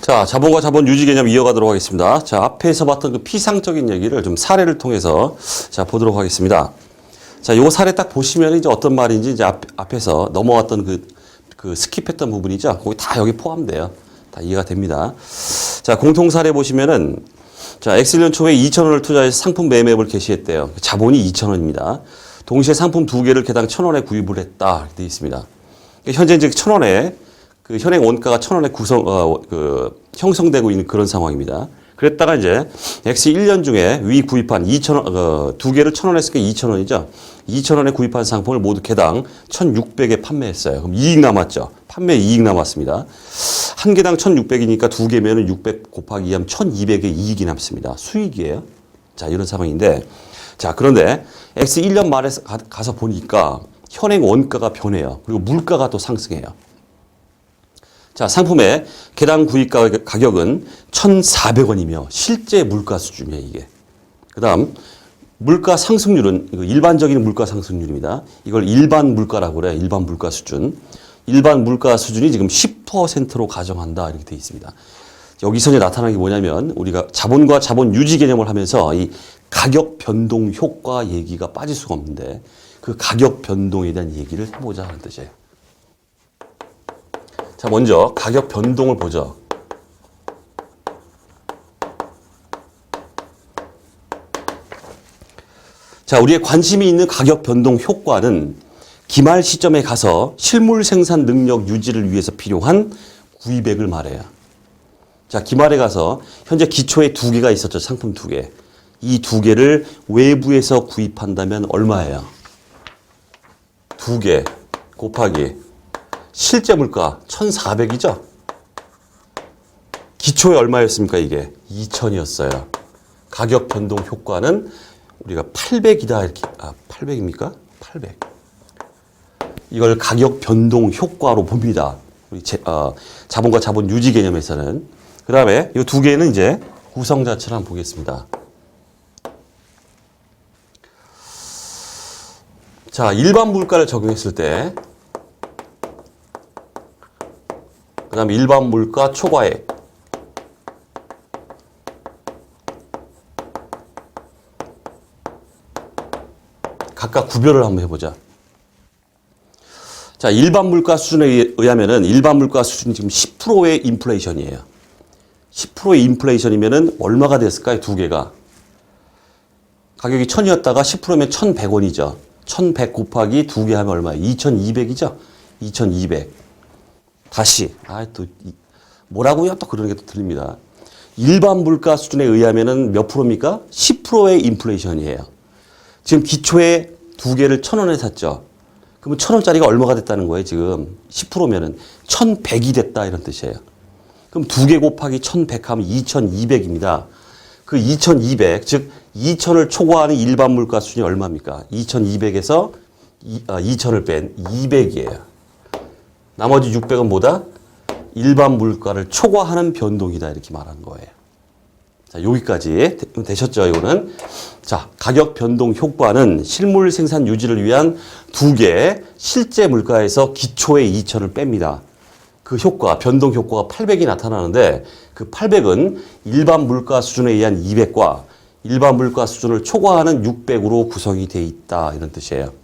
자, 자본과 자본 유지 개념 이어가도록 하겠습니다. 자, 앞에서 봤던 그 피상적인 얘기를 좀 사례를 통해서 자, 보도록 하겠습니다. 자, 요 사례 딱 보시면 이제 어떤 말인지 이제 앞에서 넘어왔던 그 스킵했던 부분이죠. 거기 다 여기 포함돼요. 다 이해가 됩니다. 자, 공통 사례 보시면은 자, X년 초에 2,000원을 투자해서 상품 매매업을 개시했대요. 자본이 2,000원입니다. 동시에 상품 2개를 개당 1,000원에 구입을 했다. 이렇게 되어 있습니다. 현재 이제 1,000원에 그 현행 원가가 1,000원에 형성되고 있는 그런 상황입니다. 그랬다가 이제 X 1년 중에 위 구입한 2,000원, 2개를 1,000원 했으니까 2,000원이죠. 2,000원에 구입한 상품을 모두 개당 1,600에 판매했어요. 그럼 이익 남았죠. 판매 이익 남았습니다. 한 개당 1,600이니까 2개면은 600 곱하기 2하면 1,200의 이익이 남습니다. 수익이에요. 자, 이런 상황인데. 자, 그런데 X 1년 말에 가서 보니까 현행 원가가 변해요. 그리고 물가가 또 상승해요. 자, 상품의 개당 구입 가격은 1,400원이며 실제 물가 수준이에요, 이게. 그 다음, 물가 상승률은 일반적인 물가 상승률입니다. 이걸 일반 물가라고 그래요. 일반 물가 수준. 일반 물가 수준이 지금 10%로 가정한다. 이렇게 되어 있습니다. 여기서 이제 나타나는 게 뭐냐면 우리가 자본과 자본 유지 개념을 하면서 이 가격 변동 효과 얘기가 빠질 수가 없는데 그 가격 변동에 대한 얘기를 해보자 하는 뜻이에요. 자, 먼저 가격 변동을 보죠. 자, 우리의 관심이 있는 가격 변동 효과는 기말 시점에 가서 실물 생산 능력 유지를 위해서 필요한 구입액을 말해요. 자, 기말에 가서 현재 기초에 2개가 있었죠. 상품 2개. 이 2개를 외부에서 구입한다면 얼마예요? 2개 곱하기 실제 물가 1,400이죠? 기초에 얼마였습니까, 이게? 2,000이었어요. 가격 변동 효과는 우리가 800이다, 이렇게. 800입니까? 800. 이걸 가격 변동 효과로 봅니다. 우리 자본과 자본 유지 개념에서는. 그 다음에 이 2개는 이제 구성 자체를 한번 보겠습니다. 자, 일반 물가를 적용했을 때, 그 다음에 일반 물가 초과액. 각각 구별을 한번 해보자. 자, 일반 물가 수준에 의하면은 일반 물가 수준이 지금 10%의 인플레이션이에요. 10%의 인플레이션이면은 얼마가 됐을까요? 2개가. 가격이 1,000이었다가 10%면 1,100원이죠. 1,100 곱하기 2개 하면 얼마예요? 2,200이죠? 2,200. 다시, 또, 뭐라고요? 또 그런 게 또 들립니다. 일반 물가 수준에 의하면은 몇 프로입니까? 10%의 인플레이션이에요. 지금 기초에 2개를 1,000원에 샀죠. 그러면 1,000원짜리가 얼마가 됐다는 거예요, 지금? 10%면은 1,100이 됐다, 이런 뜻이에요. 그럼 2개 곱하기 1,100 하면 2,200입니다. 그 2,200, 즉, 2,000을 초과하는 일반 물가 수준이 얼마입니까? 2,200에서 2,000을 뺀 200이에요. 나머지 600은 뭐다? 일반 물가를 초과하는 변동이다. 이렇게 말하는 거예요. 자, 여기까지 되셨죠, 이거는? 자, 가격 변동 효과는 실물 생산 유지를 위한 2개 실제 물가에서 기초의 2,000을 뺍니다. 그 효과, 변동 효과가 800이 나타나는데 그 800은 일반 물가 수준에 의한 200과 일반 물가 수준을 초과하는 600으로 구성이 돼 있다. 이런 뜻이에요.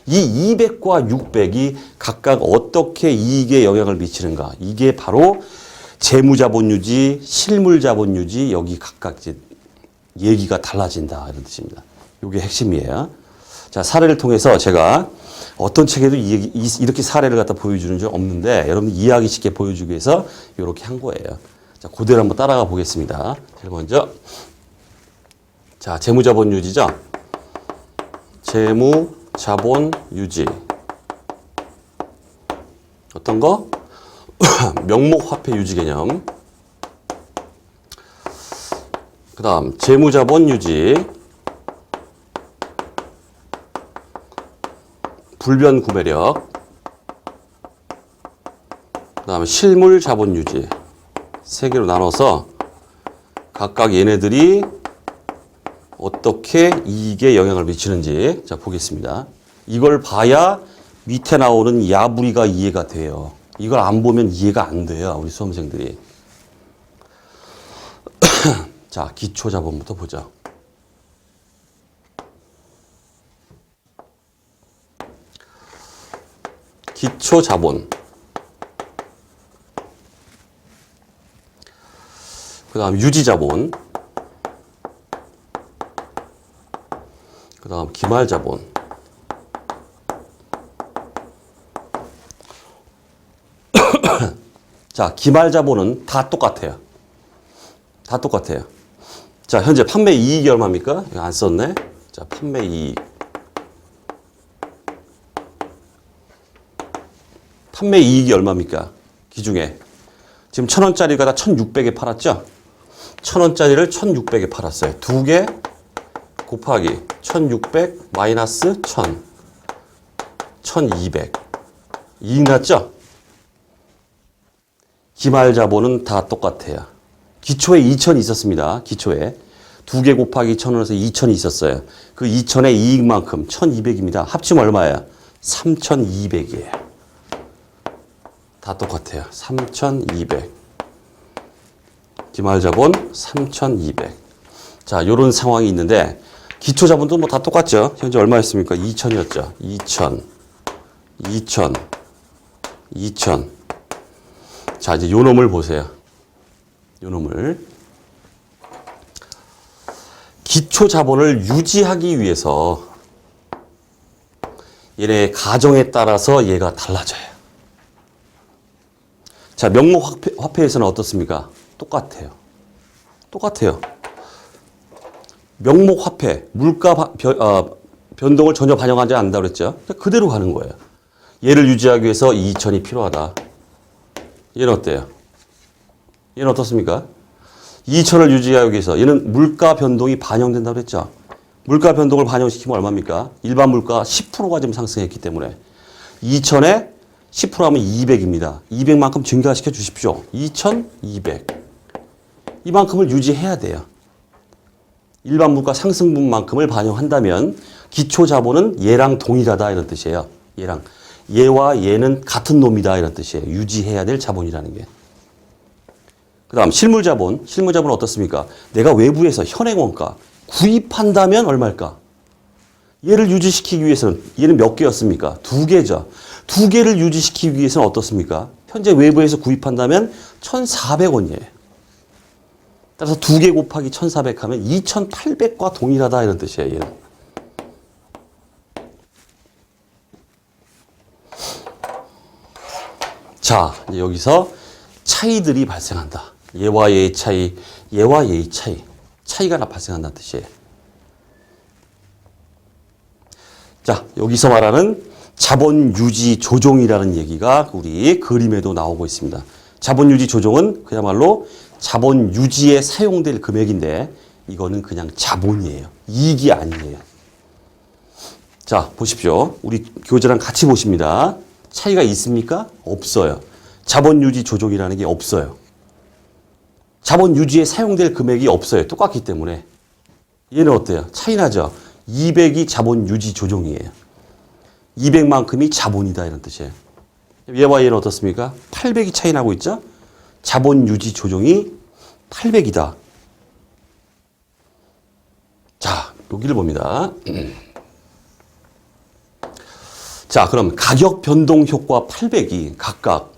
이 200과 600이 각각 어떻게 이익에 영향을 미치는가. 이게 바로 재무자본유지, 실물자본유지, 여기 각각 이제 얘기가 달라진다. 이런 뜻입니다. 이게 핵심이에요. 자, 사례를 통해서 제가 어떤 책에도 이렇게 사례를 갖다 보여주는 줄 없는데 여러분들 이해하기 쉽게 보여주기 위해서 이렇게 한 거예요. 자, 그대로 한번 따라가 보겠습니다. 제일 먼저. 자, 재무자본유지죠. 자본 유지. 어떤 거? 명목 화폐 유지 개념. 그 다음, 재무자본 유지. 불변 구매력. 그 다음에 실물 자본 유지. 3개로 나눠서 각각 얘네들이 어떻게 이익에 영향을 미치는지 자 보겠습니다. 이걸 봐야 밑에 나오는 야부리가 이해가 돼요. 이걸 안 보면 이해가 안 돼요. 우리 수험생들이. 자, 기초자본부터 보자. 기초자본. 그 다음 유지자본. 그 다음 기말자본. 자, 기말자본은 다 똑같아요. 다 똑같아요. 자, 현재 판매 이익이 얼마입니까? 이거 안 썼네. 자, 판매 이익. 판매 이익이 얼마입니까? 기중에. 지금 1,000원짜리가 다 1,600에 팔았죠? 1,000원짜리를 1,600에 팔았어요. 두 개 곱하기 1,600 마이너스 1,000. 1,200. 이익 났죠? 기말자본은 다 똑같아요. 기초에 2,000이 있었습니다. 기초에. 두 개 곱하기 1,000원에서 2,000이 있었어요. 그 2,000의 이익만큼 1,200입니다. 합치면 얼마예요? 3,200이에요. 다 똑같아요. 3,200. 기말자본 3,200. 자, 요런 상황이 있는데 기초자본도 뭐 다 똑같죠. 현재 얼마였습니까? 2,000이었죠. 2,000. 2,000. 2,000. 자, 이제 요 놈을 보세요. 요 놈을. 기초자본을 유지하기 위해서 얘네 가정에 따라서 얘가 달라져요. 자, 명목 화폐에서는 어떻습니까? 똑같아요. 똑같아요. 명목 화폐, 물가 변동을 전혀 반영하지 않는다고 그랬죠? 그대로 가는 거예요. 얘를 유지하기 위해서 2,000이 필요하다. 얘는 어때요? 얘는 어떻습니까? 2,000을 유지하기 위해서 얘는 물가 변동이 반영된다고 그랬죠? 물가 변동을 반영시키면 얼마입니까? 일반 물가 10%가 지금 상승했기 때문에 2,000에 10% 하면 200입니다. 200만큼 증가시켜 주십시오. 2,200. 이만큼을 유지해야 돼요. 일반 물가 상승분만큼을 반영한다면 기초자본은 얘랑 동일하다 이런 뜻이에요. 얘랑. 얘와 얘는 같은 놈이다 이런 뜻이에요. 유지해야 될 자본이라는 게. 그 다음 실물자본. 실물자본은 어떻습니까? 내가 외부에서 현행원가 구입한다면 얼마일까? 얘를 유지시키기 위해서는 얘는 몇 개였습니까? 두 개죠. 두 개를 유지시키기 위해서는 어떻습니까? 현재 외부에서 구입한다면 1,400원이에요. 따라서 두 개 곱하기 1,400 하면 2,800과 동일하다 이런 뜻이에요. 얘는. 자, 이제 여기서 차이들이 발생한다. 얘와 얘의 차이, 얘와 얘의 차이. 차이가 발생한다는 뜻이에요. 자, 여기서 말하는 자본 유지 조정이라는 얘기가 우리 그림에도 나오고 있습니다. 자본 유지 조정은 그야말로 자본 유지에 사용될 금액인데 이거는 그냥 자본이에요. 이익이 아니에요. 자, 보십시오. 우리 교재랑 같이 보십니다. 차이가 있습니까? 없어요. 자본 유지 조정이라는 게 없어요. 자본 유지에 사용될 금액이 없어요. 똑같기 때문에. 얘는 어때요? 차이 나죠? 200이 자본 유지 조정이에요. 200만큼이 자본이다 이런 뜻이에요. 얘와 얘는 어떻습니까? 800이 차이 나고 있죠? 자본 유지 조정이 800이다. 자, 여기를 봅니다. 자, 그럼 가격 변동 효과 800이 각각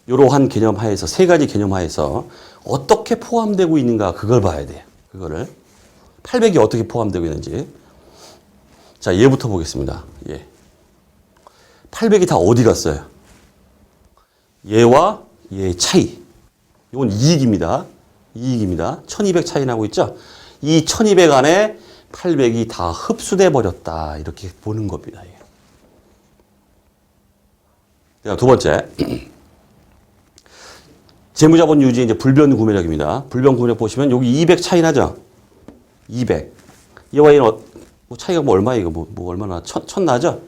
이러한 개념 하에서 세 가지 개념 하에서 어떻게 포함되고 있는가 그걸 봐야 돼요. 그거를 800이 어떻게 포함되고 있는지. 자, 얘부터 보겠습니다. 예. 800이 다 어디 갔어요? 얘와 얘의 차이. 이건 이익입니다. 이익입니다. 1200 차이 나고 있죠? 이 1200 안에 800이 다 흡수돼 버렸다. 이렇게 보는 겁니다. 자, 두 번째. 재무자본 유지 이제 불변 구매력입니다. 불변 구매력 보시면 여기 200 차이 나죠? 200. 얘와 얘는 뭐 차이가 뭐 얼마예요? 뭐 얼마나 1000 나죠?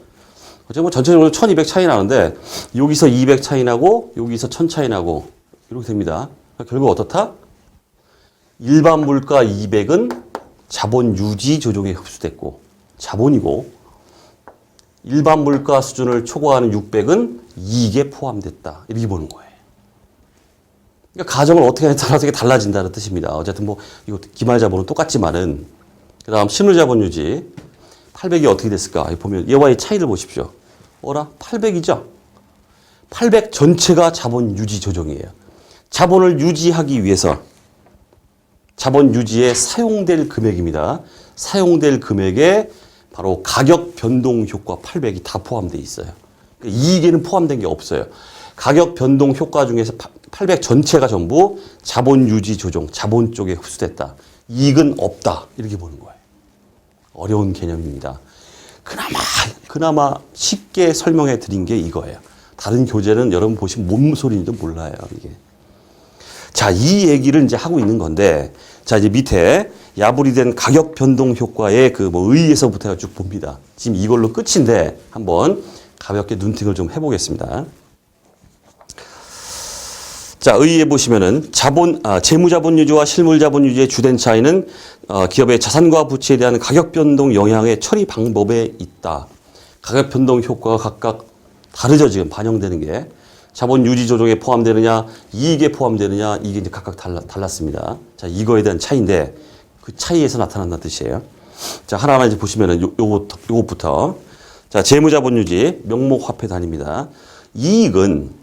어쨌든 뭐 전체적으로 1200 차이 나는데 여기서 200 차이 나고 여기서 1000 차이 나고 이렇게 됩니다. 결국 어떻다? 일반 물가 200은 자본 유지 조정에 흡수됐고 자본이고 일반 물가 수준을 초과하는 600은 이익에 포함됐다. 이렇게 보는 거예요. 그러니까 가정을 어떻게 하냐에 따라서 이게 달라진다는 뜻입니다. 어쨌든 뭐 이거 기말자본은 똑같지만은 그다음 실물자본 유지 800이 어떻게 됐을까? 보면 얘와의 차이를 보십시오. 어라? 800이죠? 800 전체가 자본 유지 조정이에요. 자본을 유지하기 위해서 자본 유지에 사용될 금액입니다. 사용될 금액에 바로 가격 변동 효과 800이 다 포함되어 있어요. 이익에는 포함된 게 없어요. 가격 변동 효과 중에서 800 전체가 전부 자본 유지 조정, 자본 쪽에 흡수됐다. 이익은 없다. 이렇게 보는 거예요. 어려운 개념입니다. 그나마 쉽게 설명해 드린 게 이거예요. 다른 교재는 여러분 보시면 뭔 소리인지도 몰라요, 이게. 자, 이 얘기를 이제 하고 있는 건데, 자, 이제 밑에 야불이 된 가격 변동 효과의 그 뭐 의의에서부터 쭉 봅니다. 지금 이걸로 끝인데 한번 가볍게 눈팅을 좀 해보겠습니다. 자, 의의에 보시면은 재무자본 유지와 실물자본 유지의 주된 차이는 기업의 자산과 부채에 대한 가격 변동 영향의 처리 방법에 있다. 가격 변동 효과가 각각 다르죠, 지금 반영되는 게. 자본 유지 조정에 포함되느냐, 이익에 포함되느냐, 이게 이제 각각 달랐습니다. 자, 이거에 대한 차이인데 그 차이에서 나타난다는 뜻이에요. 자, 하나하나 이제 보시면은 요것부터. 자, 재무자본 유지, 명목화폐 단위입니다. 이익은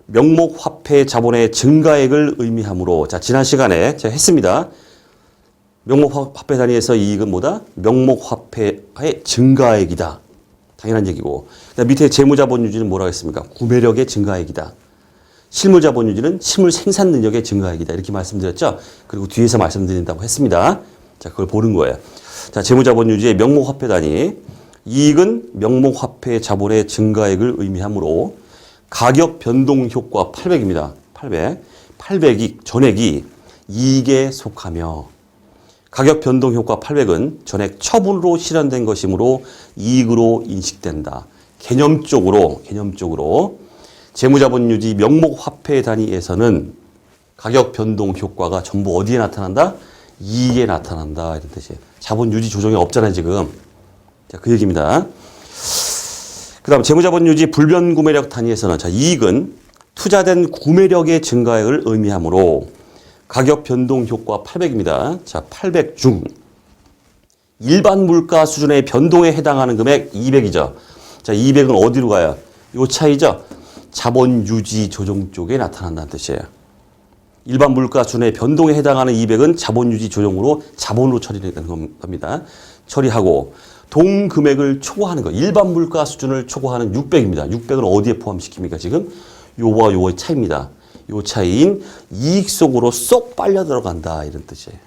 명목화폐 자본의 증가액을 의미하므로, 자, 지난 시간에 제가 했습니다. 명목화폐 단위에서 이익은 뭐다? 명목화폐의 증가액이다. 당연한 얘기고. 밑에 재무자본 유지는 뭐라고 했습니까? 구매력의 증가액이다. 실물자본 유지는 실물 생산 능력의 증가액이다. 이렇게 말씀드렸죠? 그리고 뒤에서 말씀드린다고 했습니다. 자, 그걸 보는 거예요. 자, 재무자본 유지의 명목화폐 단위. 이익은 명목화폐 자본의 증가액을 의미하므로 가격 변동 효과 800입니다. 800. 800이 전액이 이익에 속하며 가격 변동 효과 800은 전액 처분으로 실현된 것이므로 이익으로 인식된다. 개념적으로 재무자본 유지 명목화폐 단위에서는 가격 변동 효과가 전부 어디에 나타난다? 이익에 나타난다. 이런 뜻이에요. 자본 유지 조정이 없잖아요, 지금. 자, 그 얘기입니다. 그 다음 재무자본 유지 불변 구매력 단위에서는, 자, 이익은 투자된 구매력의 증가액을 의미하므로 가격 변동 효과 800입니다. 자, 800 중 일반 물가 수준의 변동에 해당하는 금액 200이죠. 자, 200은 어디로 가요? 요 차이죠. 자본 유지 조정 쪽에 나타난다는 뜻이에요. 일반 물가 수준의 변동에 해당하는 200은 자본 유지 조정으로 자본으로 처리되는 겁니다. 처리하고 동금액을 초과하는 거, 일반 물가 수준을 초과하는 600입니다. 600을 어디에 포함시킵니까? 지금 요와 요의 차이입니다. 요 차이인 이익 속으로 쏙 빨려 들어간다, 이런 뜻이에요.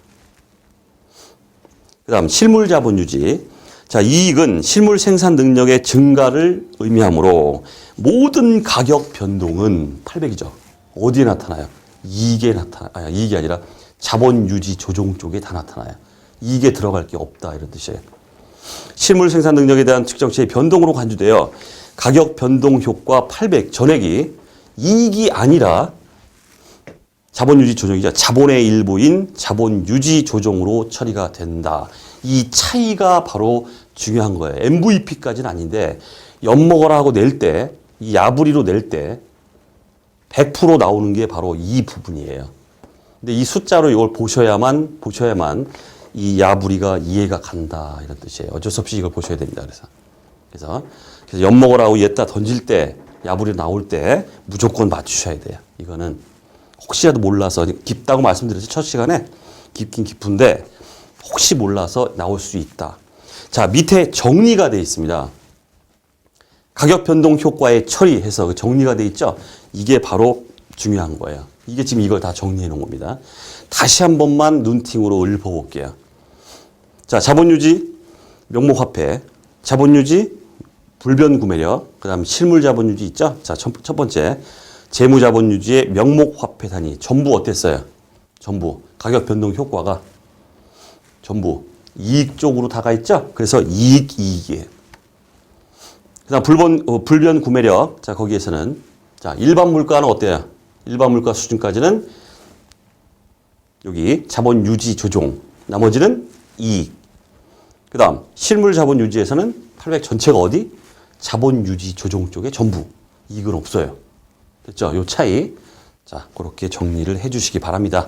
그 다음 실물 자본 유지. 자, 이익은 실물 생산 능력의 증가를 의미하므로 모든 가격 변동은 800이죠. 어디에 나타나요? 이익에 나타나요. 이익이 아니라 자본 유지 조정 쪽에 다 나타나요. 이익에 들어갈 게 없다, 이런 뜻이에요. 실물 생산 능력에 대한 측정치의 변동으로 간주되어 가격 변동 효과 800 전액이 이익이 아니라 자본 유지 조정이자 자본의 일부인 자본 유지 조정으로 처리가 된다. 이 차이가 바로 중요한 거예요. MVP까지는 아닌데 엿먹어라 하고 낼 때, 이 야부리로 낼 때 100% 나오는 게 바로 이 부분이에요. 근데 이 숫자로 이걸 보셔야만 이 야부리가 이해가 간다, 이런 뜻이에요. 어쩔 수 없이 이걸 보셔야 됩니다. 그래서 엿먹으라고 얘다 던질 때, 야부리 나올 때 무조건 맞추셔야 돼요. 이거는 혹시라도 몰라서, 깊다고 말씀드렸죠, 첫 시간에. 깊긴 깊은데 혹시 몰라서 나올 수 있다. 자, 밑에 정리가 되어 있습니다. 가격 변동 효과에 처리해서 정리가 되어 있죠. 이게 바로 중요한 거예요. 이게 지금 이걸 다 정리해 놓은 겁니다. 다시 한 번만 눈팅으로 읊어볼게요. 자, 자본유지, 명목화폐, 자본유지, 불변구매력, 그 다음 실물자본유지 있죠? 자, 첫 번째, 재무자본유지의 명목화폐 단위. 전부 어땠어요? 전부. 가격 변동 효과가 전부 이익 쪽으로 다가 있죠? 그래서 이익이에요. 그 다음 불변구매력. 자, 거기에서는, 자, 일반 물가는 어때요? 일반 물가 수준까지는 여기 자본 유지 조정, 나머지는 이익. 그 다음 실물 자본 유지에서는 800 전체가 어디? 자본 유지 조정 쪽에 전부. 이익은 없어요. 됐죠? 요 차이. 자, 그렇게 정리를 해 주시기 바랍니다.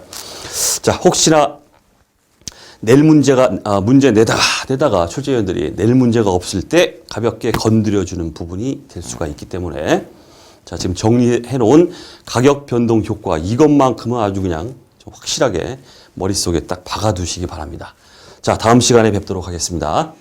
자, 혹시나 낼 문제 내다가 출제위원들이 낼 문제가 없을 때 가볍게 건드려주는 부분이 될 수가 있기 때문에 자, 지금 정리해 놓은 가격 변동 효과 이것만큼은 아주 그냥 좀 확실하게 머릿속에 딱 박아두시기 바랍니다. 자, 다음 시간에 뵙도록 하겠습니다.